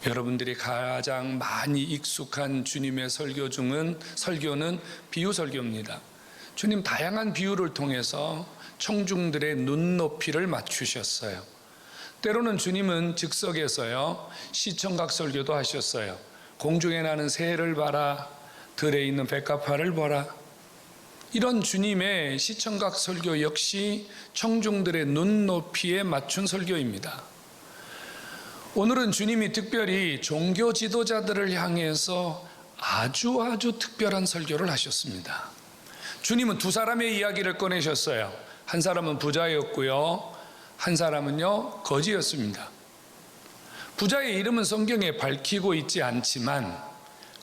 여러분들이 가장 많이 익숙한 주님의 설교는 비유 설교입니다. 주님 다양한 비유를 통해서 청중들의 눈높이를 맞추셨어요. 때로는 주님은 즉석에서요, 시청각 설교도 하셨어요. 공중에 나는 새를 봐라, 들에 있는 백합화를 보라. 이런 주님의 시청각 설교 역시 청중들의 눈높이에 맞춘 설교입니다. 오늘은 주님이 특별히 종교 지도자들을 향해서 아주 특별한 설교를 하셨습니다. 주님은 두 사람의 이야기를 꺼내셨어요. 한 사람은 부자였고요, 한 사람은요 거지였습니다. 부자의 이름은 성경에 밝히고 있지 않지만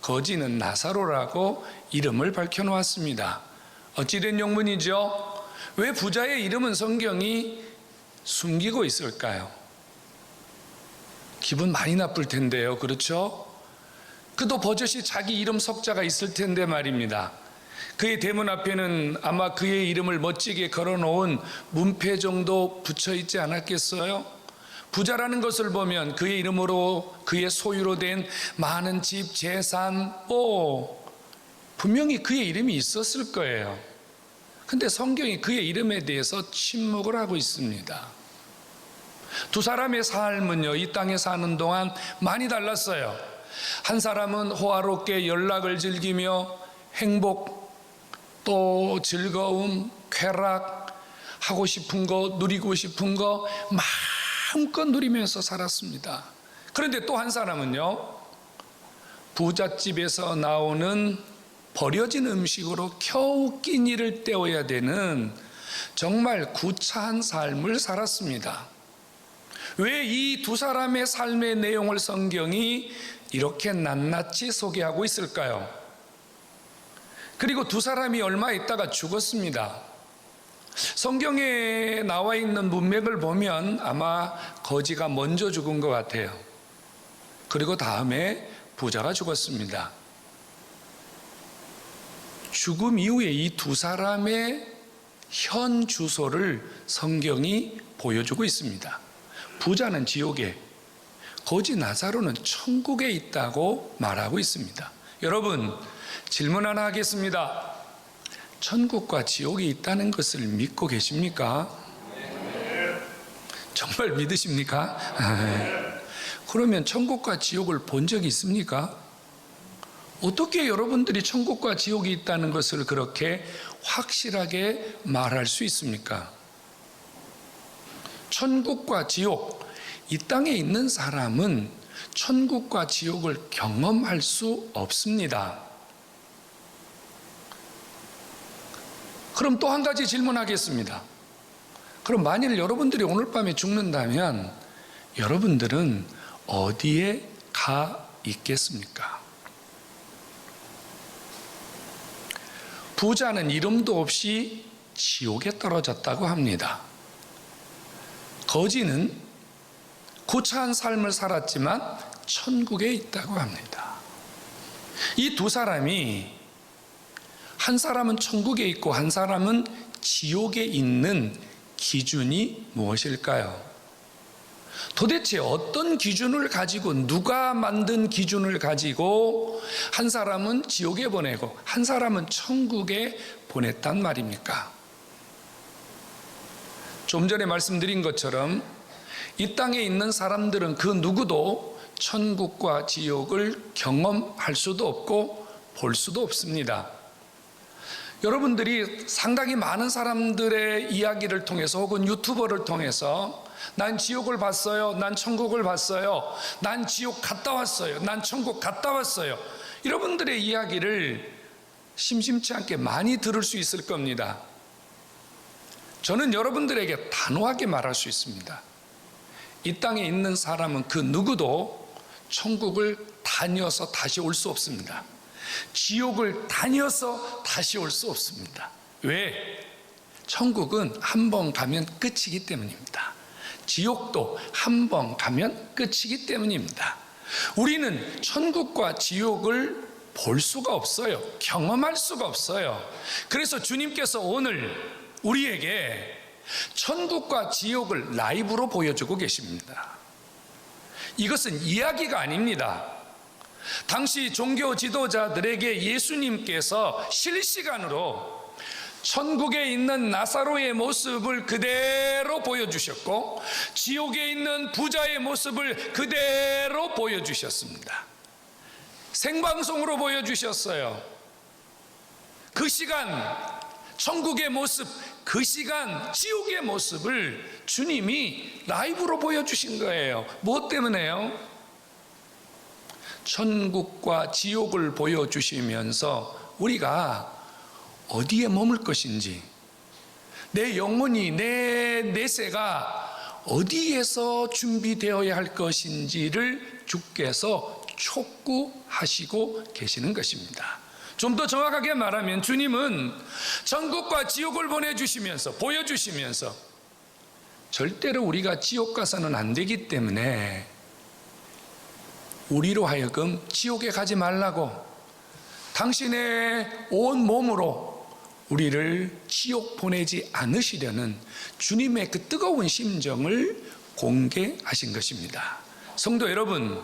거지는 나사로라고 이름을 밝혀놓았습니다. 어찌된 영문이죠? 왜 부자의 이름은 성경이 숨기고 있을까요? 기분 많이 나쁠 텐데요, 그렇죠? 그도 버젓이 자기 이름 석자가 있을 텐데 말입니다. 그의 대문 앞에는 아마 그의 이름을 멋지게 걸어놓은 문패 정도 붙여 있지 않았겠어요? 부자라는 것을 보면 그의 이름으로, 그의 소유로 된 많은 집, 재산, 분명히 그의 이름이 있었을 거예요. 근데 성경이 그의 이름에 대해서 침묵을 하고 있습니다. 두 사람의 삶은요, 이 땅에 사는 동안 많이 달랐어요. 한 사람은 호화롭게 연락을 즐기며 행복, 또 즐거움, 쾌락, 하고 싶은 거, 누리고 싶은 거 마음껏 누리면서 살았습니다. 그런데 또 한 사람은요, 부잣집에서 나오는 버려진 음식으로 겨우 끼니를 때워야 되는 정말 구차한 삶을 살았습니다. 왜 이 두 사람의 삶의 내용을 성경이 이렇게 낱낱이 소개하고 있을까요? 그리고 두 사람이 얼마 있다가 죽었습니다. 성경에 나와 있는 문맥을 보면 아마 거지가 먼저 죽은 것 같아요. 그리고 다음에 부자가 죽었습니다. 죽음 이후에 이 두 사람의 현 주소를 성경이 보여주고 있습니다. 부자는 지옥에, 거지 나사로는 천국에 있다고 말하고 있습니다. 여러분, 질문 하나 하겠습니다. 천국과 지옥이 있다는 것을 믿고 계십니까? 정말 믿으십니까? 그러면 천국과 지옥을 본 적이 있습니까? 어떻게 여러분들이 천국과 지옥이 있다는 것을 그렇게 확실하게 말할 수 있습니까? 천국과 지옥, 이 땅에 있는 사람은 천국과 지옥을 경험할 수 없습니다. 그럼 또 한 가지 질문하겠습니다. 그럼 만일 여러분들이 오늘 밤에 죽는다면 여러분들은 어디에 가 있겠습니까? 부자는 이름도 없이 지옥에 떨어졌다고 합니다. 거지는 구차한 삶을 살았지만 천국에 있다고 합니다. 이 두 사람이, 한 사람은 천국에 있고 한 사람은 지옥에 있는 기준이 무엇일까요? 도대체 어떤 기준을 가지고, 누가 만든 기준을 가지고 한 사람은 지옥에 보내고 한 사람은 천국에 보냈단 말입니까? 좀 전에 말씀드린 것처럼 이 땅에 있는 사람들은 그 누구도 천국과 지옥을 경험할 수도 없고 볼 수도 없습니다. 여러분들이 상당히 많은 사람들의 이야기를 통해서 혹은 유튜버를 통해서 난 지옥을 봤어요, 난 천국을 봤어요, 난 지옥 갔다 왔어요, 난 천국 갔다 왔어요, 여러분들의 이야기를 심심치 않게 많이 들을 수 있을 겁니다. 저는 여러분들에게 단호하게 말할 수 있습니다. 이 땅에 있는 사람은 그 누구도 천국을 다녀서 다시 올 수 없습니다. 지옥을 다녀서 다시 올 수 없습니다. 왜? 천국은 한 번 가면 끝이기 때문입니다. 지옥도 한 번 가면 끝이기 때문입니다. 우리는 천국과 지옥을 볼 수가 없어요. 경험할 수가 없어요. 그래서 주님께서 오늘 우리에게 천국과 지옥을 라이브로 보여주고 계십니다. 이것은 이야기가 아닙니다. 당시 종교 지도자들에게 예수님께서 실시간으로 천국에 있는 나사로의 모습을 그대로 보여주셨고 지옥에 있는 부자의 모습을 그대로 보여주셨습니다. 생방송으로 보여주셨어요. 그 시간 천국의 모습, 그 시간 지옥의 모습을 주님이 라이브로 보여주신 거예요. 무엇 때문에요? 천국과 지옥을 보여주시면서 우리가 어디에 머물 것인지, 내 영혼이, 내 내세가 어디에서 준비되어야 할 것인지를 주께서 촉구하시고 계시는 것입니다. 좀 더 정확하게 말하면 주님은 천국과 지옥을 보여주시면서 절대로 우리가 지옥 가서는 안 되기 때문에 우리로 하여금 지옥에 가지 말라고 당신의 온 몸으로 우리를 지옥 보내지 않으시려는 주님의 그 뜨거운 심정을 공개하신 것입니다. 성도 여러분,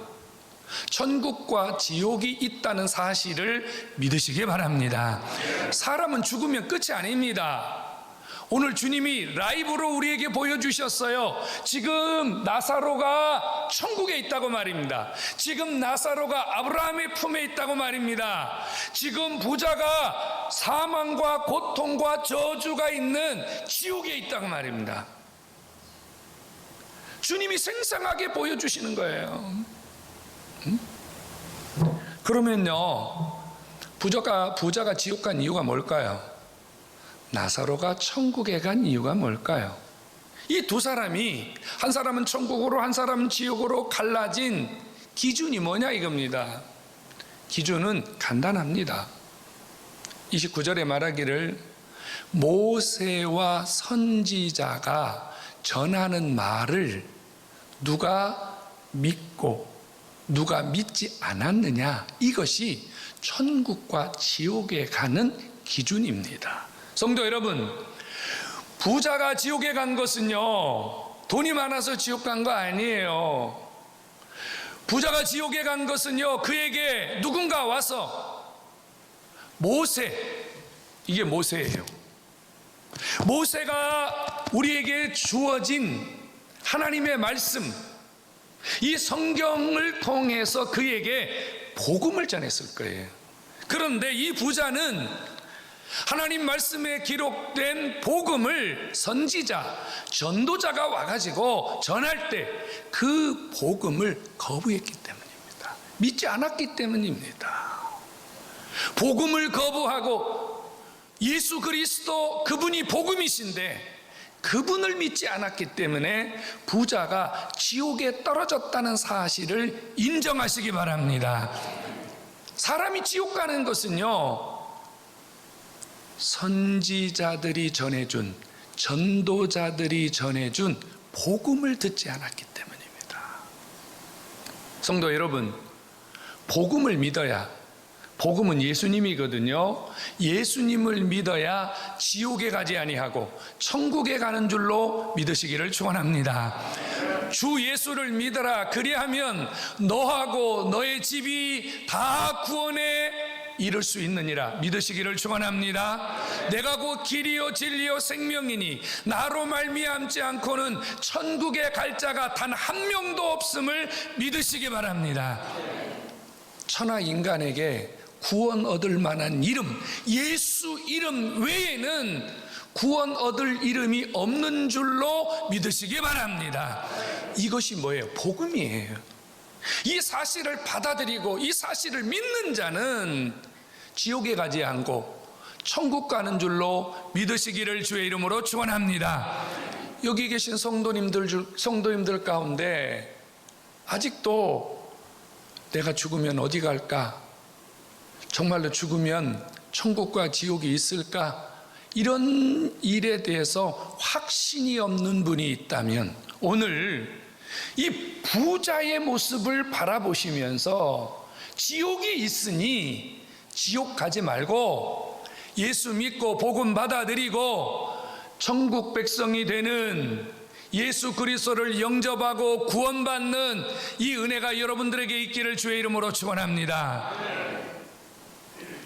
천국과 지옥이 있다는 사실을 믿으시기 바랍니다. 사람은 죽으면 끝이 아닙니다. 오늘 주님이 라이브로 우리에게 보여주셨어요. 지금 나사로가 천국에 있다고 말입니다. 지금 나사로가 아브라함의 품에 있다고 말입니다. 지금 부자가 사망과 고통과 저주가 있는 지옥에 있다고 말입니다. 주님이 생생하게 보여주시는 거예요. 그러면요, 부자가 지옥 간 이유가 뭘까요? 나사로가 천국에 간 이유가 뭘까요? 이 두 사람이, 한 사람은 천국으로 한 사람은 지옥으로 갈라진 기준이 뭐냐 이겁니다. 기준은 간단합니다. 29절에 말하기를 모세와 선지자가 전하는 말을 누가 믿고 누가 믿지 않았느냐, 이것이 천국과 지옥에 가는 기준입니다. 성도 여러분, 부자가 지옥에 간 것은요, 돈이 많아서 지옥 간 거 아니에요. 부자가 지옥에 간 것은요, 그에게 누군가 와서 이게 모세예요. 모세가 우리에게 주어진 하나님의 말씀, 이 성경을 통해서 그에게 복음을 전했을 거예요. 그런데 이 부자는 하나님 말씀에 기록된 복음을 선지자, 전도자가 와가지고 전할 때 그 복음을 거부했기 때문입니다. 믿지 않았기 때문입니다. 복음을 거부하고 예수 그리스도 그분이 복음이신데 그분을 믿지 않았기 때문에 부자가 지옥에 떨어졌다는 사실을 인정하시기 바랍니다. 사람이 지옥 가는 것은요, 선지자들이 전해준, 전도자들이 전해준 복음을 듣지 않았기 때문입니다. 성도 여러분, 복음을 믿어야, 복음은 예수님이거든요. 예수님을 믿어야 지옥에 가지 아니하고 천국에 가는 줄로 믿으시기를 축원합니다. 주 예수를 믿어라. 그리하면 너하고 너의 집이 다 구원에 이룰 수 있느니라. 믿으시기를 축원합니다. 내가 곧 길이요 진리요 생명이니 나로 말미암지 않고는 천국에 갈 자가 단 한 명도 없음을 믿으시기 바랍니다. 천하 인간에게 구원 얻을 만한 이름, 예수 이름 외에는 구원 얻을 이름이 없는 줄로 믿으시기 바랍니다. 이것이 뭐예요? 복음이에요. 이 사실을 받아들이고 이 사실을 믿는 자는 지옥에 가지 않고 천국 가는 줄로 믿으시기를 주의 이름으로 축원합니다. 여기 계신 성도님들 가운데 아직도 내가 죽으면 어디 갈까? 정말로 죽으면 천국과 지옥이 있을까? 이런 일에 대해서 확신이 없는 분이 있다면 오늘 이 부자의 모습을 바라보시면서 지옥이 있으니 지옥 가지 말고 예수 믿고 복음 받아들이고 천국 백성이 되는 예수 그리스도를 영접하고 구원받는 이 은혜가 여러분들에게 있기를 주의 이름으로 축원합니다.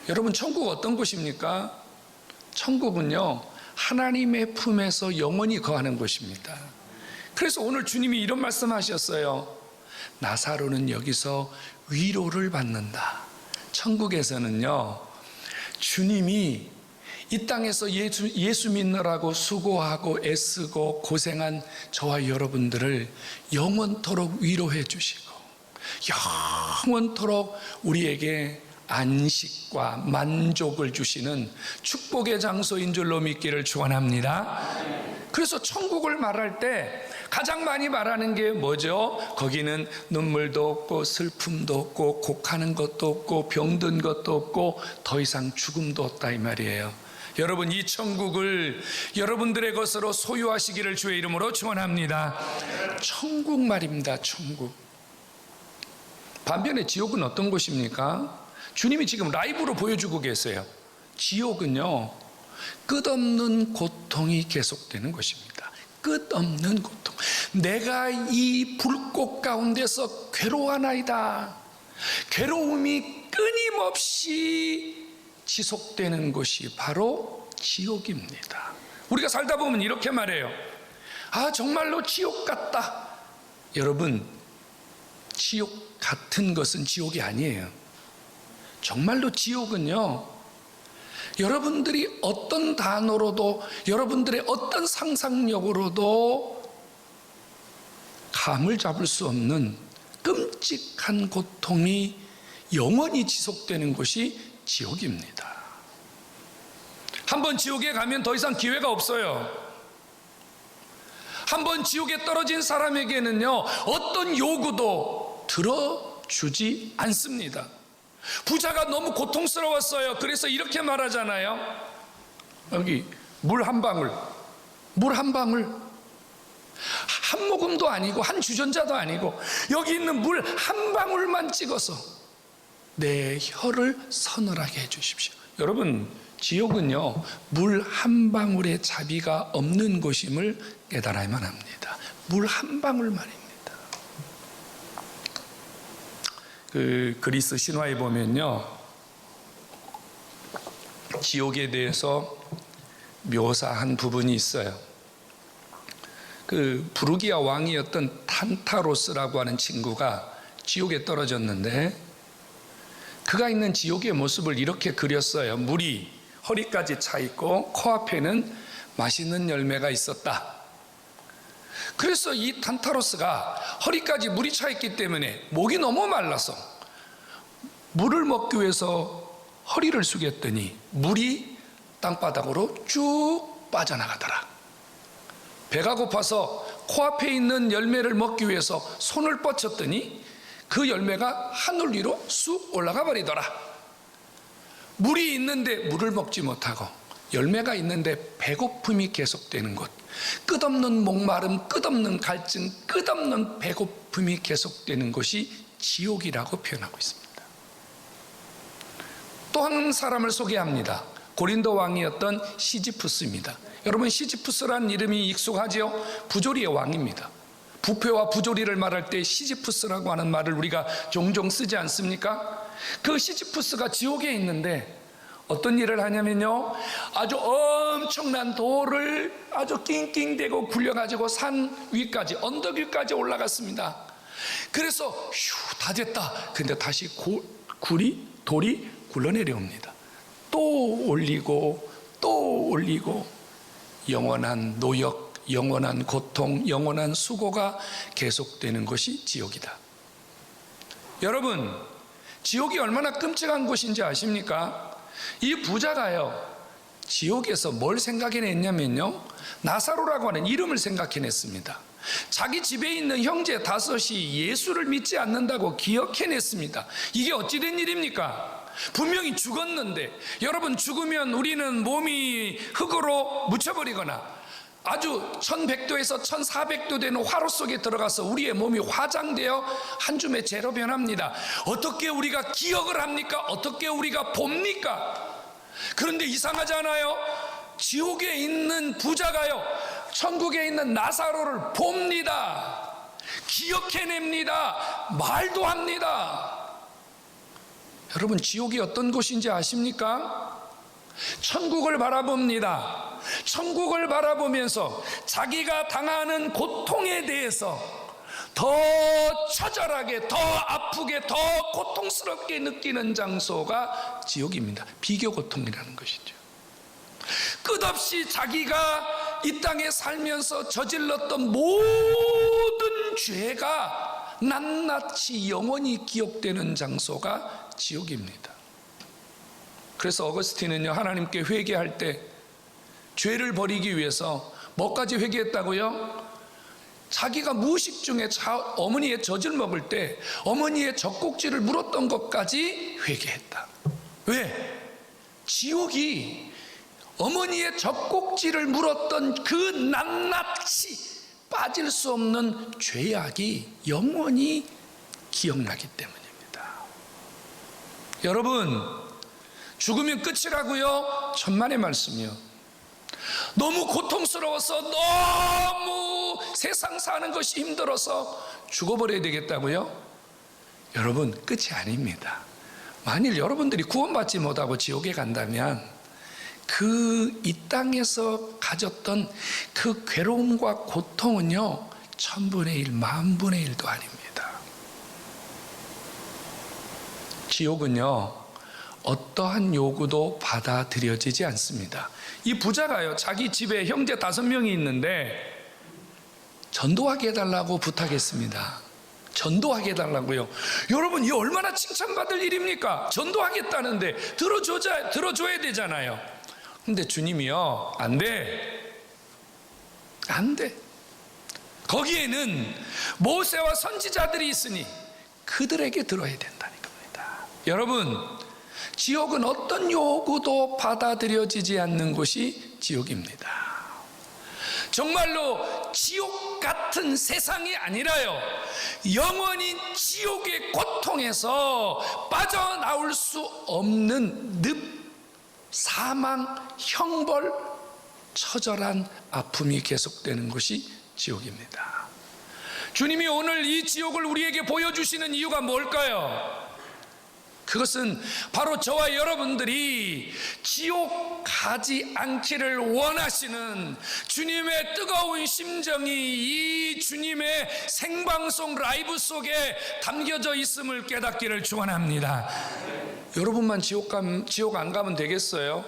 여러분, 천국 어떤 곳입니까? 천국은요, 하나님의 품에서 영원히 거하는 곳입니다. 그래서 오늘 주님이 이런 말씀하셨어요. 나사로는 여기서 위로를 받는다. 천국에서는요, 주님이 이 땅에서 예수 믿느라고 수고하고 애쓰고 고생한 저와 여러분들을 영원토록 위로해 주시고 영원토록 우리에게 안식과 만족을 주시는 축복의 장소인 줄로 믿기를 축원합니다. 그래서 천국을 말할 때 가장 많이 말하는 게 뭐죠? 거기는 눈물도 없고 슬픔도 없고 곡하는 것도 없고 병든 것도 없고 더 이상 죽음도 없다, 이 말이에요. 여러분, 이 천국을 여러분들의 것으로 소유하시기를 주의 이름으로 축원합니다. 천국 말입니다. 천국. 반면에 지옥은 어떤 곳입니까? 주님이 지금 라이브로 보여주고 계세요. 지옥은요, 끝없는 고통이 계속되는 것입니다. 끝없는 고통. 내가 이 불꽃 가운데서 괴로워하나이다. 괴로움이 끊임없이 지속되는 것이 바로 지옥입니다. 우리가 살다 보면 이렇게 말해요. 아, 정말로 지옥 같다. 여러분, 지옥 같은 것은 지옥이 아니에요. 정말로 지옥은요, 여러분들이 어떤 단어로도, 여러분들의 어떤 상상력으로도 감을 잡을 수 없는 끔찍한 고통이 영원히 지속되는 것이 지옥입니다. 한번 지옥에 가면 더 이상 기회가 없어요. 한번 지옥에 떨어진 사람에게는요, 어떤 요구도 들어주지 않습니다. 부자가 너무 고통스러웠어요. 그래서 이렇게 말하잖아요. 여기 물 한 방울, 한 모금도 아니고 한 주전자도 아니고 여기 있는 물 한 방울만 찍어서 내 혀를 서늘하게 해주십시오. 여러분, 지옥은요, 물 한 방울의 자비가 없는 곳임을 깨달아야만 합니다. 물 한 방울 말입니다. 그 그리스 신화에 보면요, 지옥에 대해서 묘사한 부분이 있어요. 그 부르기아 왕이었던 탄타로스라고 하는 친구가 지옥에 떨어졌는데, 그가 있는 지옥의 모습을 이렇게 그렸어요. 물이 허리까지 차 있고 코앞에는 맛있는 열매가 있었다. 그래서 이 탄타로스가 허리까지 물이 차 있기 때문에 목이 너무 말라서 물을 먹기 위해서 허리를 숙였더니 물이 땅바닥으로 쭉 빠져나가더라. 배가 고파서 코앞에 있는 열매를 먹기 위해서 손을 뻗쳤더니 그 열매가 하늘 위로 쑥 올라가 버리더라. 물이 있는데 물을 먹지 못하고 열매가 있는데 배고픔이 계속되는 곳, 끝없는 목마름, 끝없는 갈증, 끝없는 배고픔이 계속되는 것이 지옥이라고 표현하고 있습니다. 또 한 사람을 소개합니다. 고린도 왕이었던 시지푸스입니다. 여러분, 시지푸스라는 이름이 익숙하지요? 부조리의 왕입니다. 부패와 부조리를 말할 때 시지푸스라고 하는 말을 우리가 종종 쓰지 않습니까? 그 시지푸스가 지옥에 있는데 어떤 일을 하냐면요, 아주 엄청난 돌을 아주 낑낑대고 굴려가지고 산 위까지, 언덕 위까지 올라갔습니다. 그래서 휴, 다 됐다. 근데 다시 돌이 굴러내려옵니다. 또 올리고 또 올리고, 영원한 노역, 영원한 고통, 영원한 수고가 계속되는 것이 지옥이다. 여러분, 지옥이 얼마나 끔찍한 곳인지 아십니까? 이 부자가요, 지옥에서 뭘 생각해냈냐면요, 나사로라고 하는 이름을 생각해냈습니다. 자기 집에 있는 형제 5이 예수를 믿지 않는다고 기억해냈습니다. 이게 어찌된 일입니까? 분명히 죽었는데, 여러분, 죽으면 우리는 몸이 흙으로 묻혀버리거나 아주 1100도에서 1400도 되는 화로 속에 들어가서 우리의 몸이 화장되어 한 줌의 재로 변합니다. 어떻게 우리가 기억을 합니까? 어떻게 우리가 봅니까? 그런데 이상하지 않아요? 지옥에 있는 부자가요, 천국에 있는 나사로를 봅니다. 기억해냅니다. 말도 합니다. 여러분, 지옥이 어떤 곳인지 아십니까? 천국을 바라봅니다. 천국을 바라보면서 자기가 당하는 고통에 대해서 더 처절하게, 더 아프게, 더 고통스럽게 느끼는 장소가 지옥입니다. 비교고통이라는 것이죠. 끝없이 자기가 이 땅에 살면서 저질렀던 모든 죄가 낱낱이 영원히 기억되는 장소가 지옥입니다. 그래서 어거스틴은요, 하나님께 회개할 때 죄를 버리기 위해서 뭐까지 회개했다고요? 자기가 무의식 중에 어머니의 젖을 먹을 때 어머니의 젖꼭지를 물었던 것까지 회개했다. 왜? 지옥이 어머니의 젖꼭지를 물었던 그 낱낱이 빠질 수 없는 죄악이 영원히 기억나기 때문입니다. 여러분, 죽으면 끝이라고요? 천만의 말씀이요. 너무 고통스러워서, 너무 세상 사는 것이 힘들어서 죽어버려야 되겠다고요? 여러분, 끝이 아닙니다. 만일 여러분들이 구원받지 못하고 지옥에 간다면 이 땅에서 가졌던 그 괴로움과 고통은요, 1000분의 1, 10,000분의 1도 아닙니다. 지옥은요, 어떠한 요구도 받아들여지지 않습니다. 이 부자가요, 자기 집에 형제 5명이 있는데 전도하게 해달라고 부탁했습니다. 전도하게 해달라고요. 여러분, 이 얼마나 칭찬받을 일입니까? 전도하겠다는데 들어줘야 되잖아요. 근데 주님이요, 안 돼. 거기에는 모세와 선지자들이 있으니 그들에게 들어야 된다는 겁니다. 여러분, 지옥은 어떤 요구도 받아들여지지 않는 곳이 지옥입니다. 정말로 지옥 같은 세상이 아니라요, 영원히 지옥의 고통에서 빠져나올 수 없는 늪, 사망, 형벌, 처절한 아픔이 계속되는 것이 지옥입니다. 주님이 오늘 이 지옥을 우리에게 보여주시는 이유가 뭘까요? 그것은 바로 저와 여러분들이 지옥 가지 않기를 원하시는 주님의 뜨거운 심정이 이 주님의 생방송 라이브 속에 담겨져 있음을 깨닫기를 축원합니다. 여러분만 지옥 안 가면 되겠어요?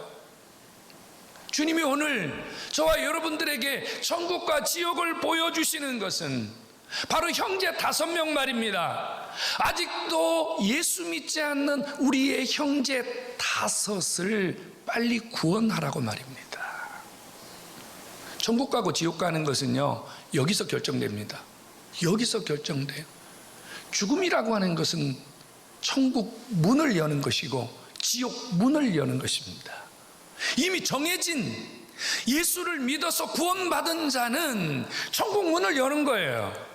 주님이 오늘 저와 여러분들에게 천국과 지옥을 보여주시는 것은 바로 형제 5명 말입니다. 아직도 예수 믿지 않는 우리의 형제 5을 빨리 구원하라고 말입니다. 천국 가고 지옥 가는 것은요, 여기서 결정됩니다. 여기서 결정돼요. 죽음이라고 하는 것은 천국 문을 여는 것이고 지옥 문을 여는 것입니다. 이미 정해진, 예수를 믿어서 구원받은 자는 천국 문을 여는 거예요.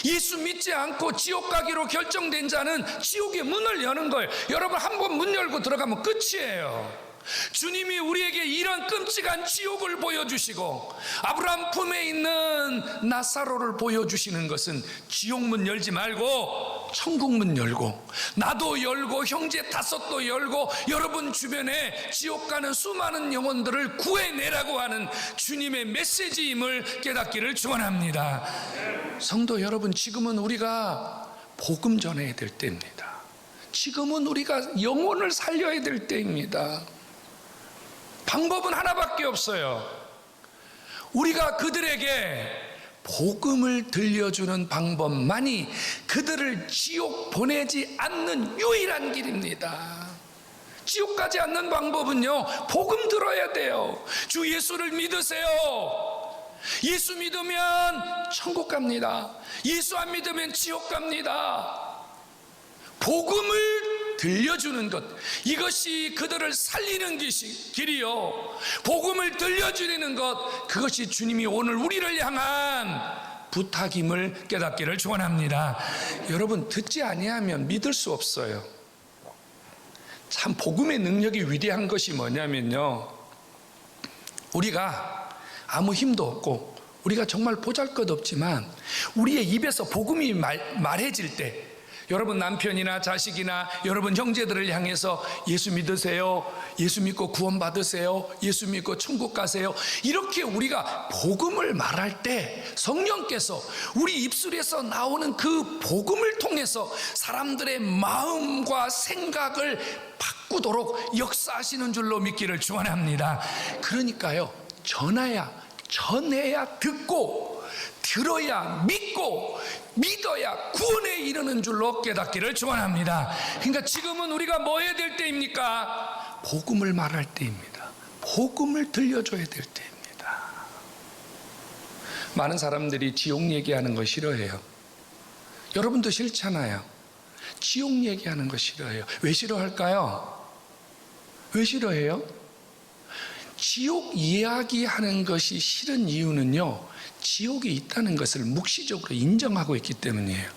예수 믿지 않고 지옥 가기로 결정된 자는 지옥의 문을 여는 거예요. 여러분, 한번 문 열고 들어가면 끝이에요. 주님이 우리에게 이런 끔찍한 지옥을 보여주시고 아브라함 품에 있는 나사로를 보여주시는 것은 지옥문 열지 말고 천국문 열고, 나도 열고 형제 5도 열고 여러분 주변에 지옥 가는 수많은 영혼들을 구해내라고 하는 주님의 메시지임을 깨닫기를 축원합니다. 성도 여러분, 지금은 우리가 복음 전해야 될 때입니다. 지금은 우리가 영혼을 살려야 될 때입니다. 방법은 하나밖에 없어요. 우리가 그들에게 복음을 들려주는 방법만이 그들을 지옥 보내지 않는 유일한 길입니다. 지옥 가지 않는 방법은요, 복음 들어야 돼요. 주 예수를 믿으세요. 예수 믿으면 천국 갑니다. 예수 안 믿으면 지옥 갑니다. 복음을 들려주는 것, 이것이 그들을 살리는 길이요, 복음을 들려주는 것, 그것이 주님이 오늘 우리를 향한 부탁임을 깨닫기를 축원합니다. 여러분, 듣지 아니하면 믿을 수 없어요. 참 복음의 능력이 위대한 것이 뭐냐면요, 우리가 아무 힘도 없고 우리가 정말 보잘것없지만 우리의 입에서 복음이 말해질 때, 여러분 남편이나 자식이나 여러분 형제들을 향해서 예수 믿으세요, 예수 믿고 구원 받으세요, 예수 믿고 천국 가세요, 이렇게 우리가 복음을 말할 때 성령께서 우리 입술에서 나오는 그 복음을 통해서 사람들의 마음과 생각을 바꾸도록 역사하시는 줄로 믿기를 축원합니다. 그러니까요, 전해야 듣고, 들어야 믿고, 믿어야 구원에 이르는 줄로 깨닫기를 축원합니다. 그러니까 지금은 우리가 뭐 해야 될 때입니까? 복음을 말할 때입니다. 복음을 들려줘야 될 때입니다. 많은 사람들이 지옥 얘기하는 거 싫어해요. 여러분도 싫잖아요. 지옥 얘기하는 거 싫어해요. 왜 싫어할까요? 왜 싫어해요? 지옥 이야기하는 것이 싫은 이유는요, 지옥이 있다는 것을 묵시적으로 인정하고 있기 때문이에요.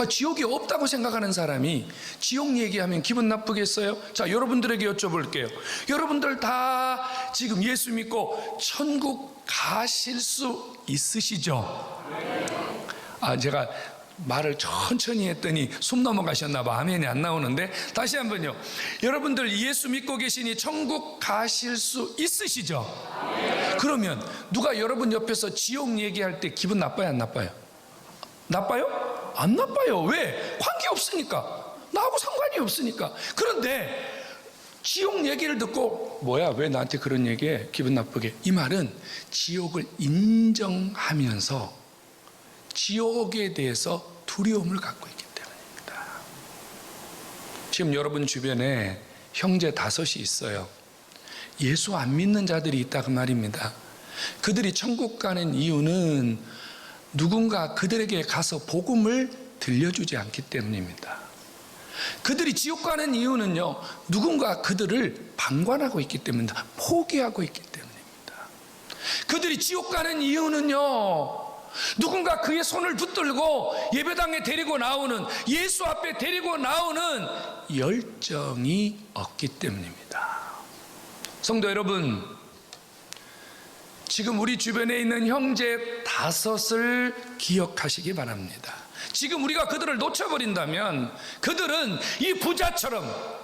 지옥이 없다고 생각하는 사람이 지옥 얘기하면 기분 나쁘겠어요? 자, 여러분들에게 여쭤볼게요. 여러분들 다 지금 예수 믿고 천국 가실 수 있으시죠? 제가 말을 천천히 했더니 숨 넘어가셨나 봐. 아멘이 안 나오는데 다시 한번요. 여러분들 예수 믿고 계시니 천국 가실 수 있으시죠? 그러면 누가 여러분 옆에서 지옥 얘기할 때 기분 나빠요, 안 나빠요? 나빠요? 안 나빠요. 왜? 관계없으니까. 나하고 상관이 없으니까. 그런데 지옥 얘기를 듣고 뭐야, 왜 나한테 그런 얘기해? 기분 나쁘게. 이 말은 지옥을 인정하면서 지옥에 대해서 두려움을 갖고 있기 때문입니다. 지금 여러분 주변에 형제 5이 있어요. 예수 안 믿는 자들이 있다고 말입니다. 그들이 천국 가는 이유는 누군가 그들에게 가서 복음을 들려주지 않기 때문입니다. 그들이 지옥 가는 이유는요, 누군가 그들을 방관하고 있기 때문입니다. 포기하고 있기 때문입니다. 그들이 지옥 가는 이유는요, 누군가 그의 손을 붙들고 예배당에 데리고 나오는, 예수 앞에 데리고 나오는 열정이 없기 때문입니다. 성도 여러분, 지금 우리 주변에 있는 형제 5을 기억하시기 바랍니다. 지금 우리가 그들을 놓쳐버린다면 그들은 이 부자처럼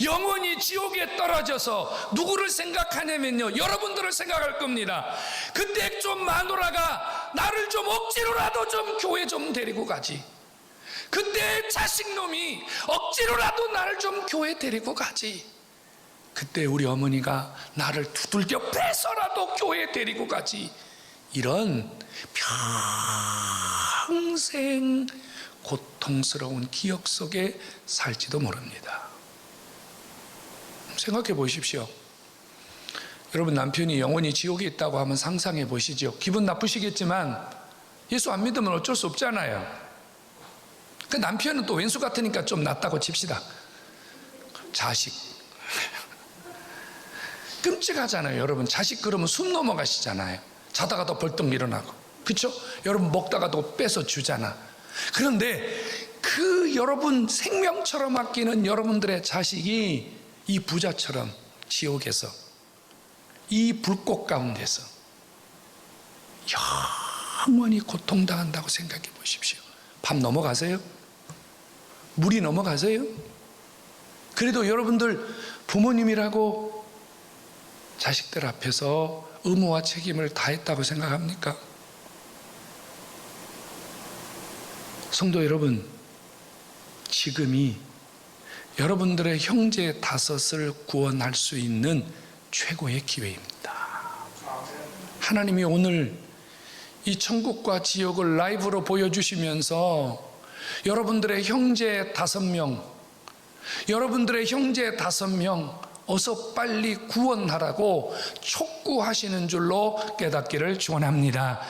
영원히 지옥에 떨어져서 누구를 생각하냐면요, 여러분들을 생각할 겁니다. 그때 좀 마누라가 나를 좀 억지로라도 좀 교회 좀 데리고 가지. 그때 자식놈이 억지로라도 나를 좀 교회 데리고 가지. 그때 우리 어머니가 나를 두들겨 패서라도 교회 데리고 가지. 이런 평생 고통스러운 기억 속에 살지도 모릅니다. 생각해 보십시오. 여러분 남편이 영원히 지옥에 있다고 하면 상상해 보시죠. 기분 나쁘시겠지만 예수 안 믿으면 어쩔 수 없잖아요. 그 남편은 또 왼수 같으니까 좀 낫다고 칩시다. 자식 끔찍하잖아요. 여러분 자식 그러면 숨 넘어가시잖아요. 자다가도 벌떡 일어나고, 그렇죠? 여러분 먹다가도 뺏어 주잖아. 그런데 그 여러분 생명처럼 아끼는 여러분들의 자식이 이 부자처럼 지옥에서, 이 불꽃 가운데서 영원히 고통당한다고 생각해 보십시오. 밤 넘어가세요? 물이 넘어가세요? 그래도 여러분들 부모님이라고 자식들 앞에서 의무와 책임을 다했다고 생각합니까? 성도 여러분, 지금이 여러분들의 형제 5을 구원할 수 있는 최고의 기회입니다. 하나님이 오늘 이 천국과 지옥을 라이브로 보여주시면서 여러분들의 형제 5명, 여러분들의 형제 5명 어서 빨리 구원하라고 촉구하시는 줄로 깨닫기를 축원합니다.